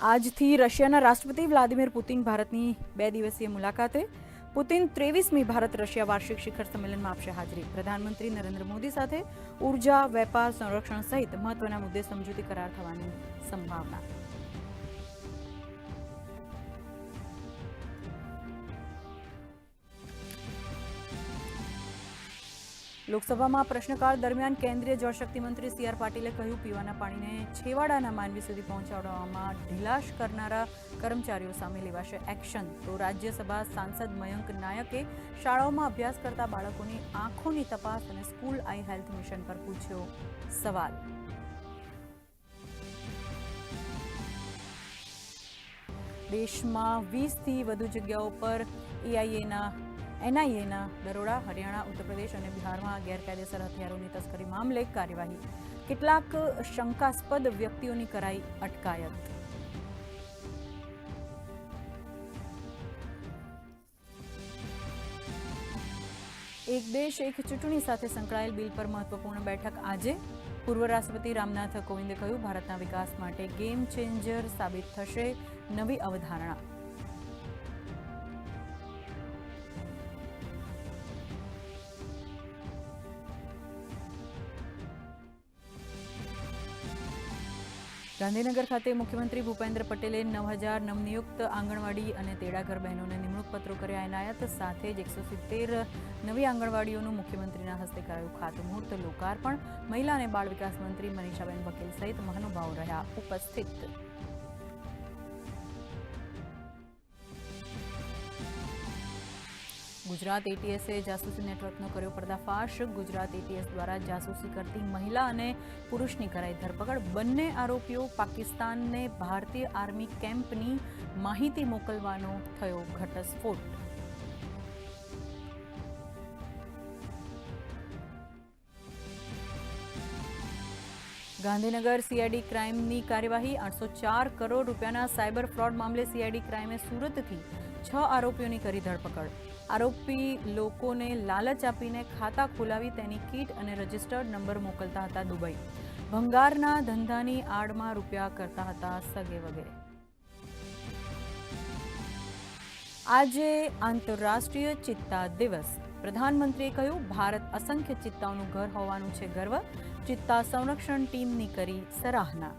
આજથી રશિયાના રાષ્ટ્રપતિ વ્લાદિમીર પુતિન ભારતની 2 દિવસીય મુલાકાતે. પુતિન 23મી ભારત રશિયા વાર્ષિક શિખર સંમેલનમાં આપશે હાજરી. પ્રધાનમંત્રી નરેન્દ્ર મોદી સાથે ઉર્જા, વેપાર, સંરક્ષણ સહિત મહત્વના મુદ્દે સમજૂતી કરાર થવાની સંભાવના. લોકસભામાં પ્રશ્નકાળ દરમિયાન કેન્દ્રીય જળશક્તિ મંત્રી સી.આર. પાટીલે કહ્યું, પીવાના પાણીને છેવાડાના માનવી સુધી પહોંચાડવામાં ઢીલાશ કરનારા કર્મચારીઓ સામે લેવાશે એક્શન. તો રાજ્યસભા સાંસદ મયંક નાયકે શાળાઓમાં અભ્યાસ કરતા બાળકોની આંખોની તપાસ અને સ્કૂલ આઈ હેલ્થ મિશન પર પૂછ્યો સવાલ. દેશમાં 20થી વધુ જગ્યાઓ પર એનઆઈએના દરોડા. હરિયાણા, ઉત્તર પ્રદેશ અને બિહારમાં ગેરકાયદેસર હથિયારોની તસ્કરી મામલે કાર્યવાહી. કેટલાક શંકાસ્પદ વ્યક્તિઓની કરાઈ અટકાયત. એક દેશ એક ચૂંટણી સાથે સંકળાયેલ બિલ પર મહત્વપૂર્ણ બેઠક આજે. પૂર્વ રાષ્ટ્રપતિ રામનાથ કોવિંદે કહ્યું, ભારતના વિકાસ માટે ગેમ ચેન્જર સાબિત થશે નવી અવધારણા. ગાંધીનગર ખાતે મુખ્યમંત્રી ભૂપેન્દ્ર પટેલે 9,000 નવનિયુક્ત આંગણવાડી અને તેડાગર બહેનોને નિમણૂક પત્રો કર્યા એનાયત. સાથે જ 170 નવી આંગણવાડીઓનું મુખ્યમંત્રીના હસ્તે કરાયું ખાતમુહૂર્ત. લોકાર્પણ. મહિલા અને બાળ વિકાસ મંત્રી મનીષાબેન વકીલ સહિત મહાનુભાવો રહ્યા ઉપસ્થિત. ગુજરાત એટીએસે જાસૂસી નેટવર્કનો કર્યો પર્દાફાશ. ગુજરાત એટીએસ દ્વારા જાસૂસી કરતી મહિલા અને પુરુષની કરાઈ ધરપકડ. બંને આરોપીઓ પાકિસ્તાનને ભારતીય આર્મી કેમ્પની માહિતી મોકલવાનો થયો ઘટસ્ફોટ. ગાંધીનગર સીઆઈડી ક્રાઇમની કાર્યવાહી. 804 કરોડ રૂપિયાના સાયબર ફ્રોડ મામલે સીઆઈડી ક્રાઇમે સુરતથી 6 આરોપીઓની કરી ધરપકડ. આરોપી લોકોને લાલચ આપીને ખાતા ખોલાવી તેની કીટ અને રજિસ્ટર્ડ નંબર મોકલતા હતા દુબઈ. ભંગારના ધંધાની આડમાં રૂપિયા કરતા હતા સગે વગેરે. આજે આંતરરાષ્ટ્રીય ચિત્તા દિવસ. પ્રધાનમંત્રીએ કહ્યું, ભારત અસંખ્ય ચિત્તાઓનું ઘર હોવાનું છે ગર્વ. ચિત્તા સંરક્ષણ ટીમની કરી સરાહના.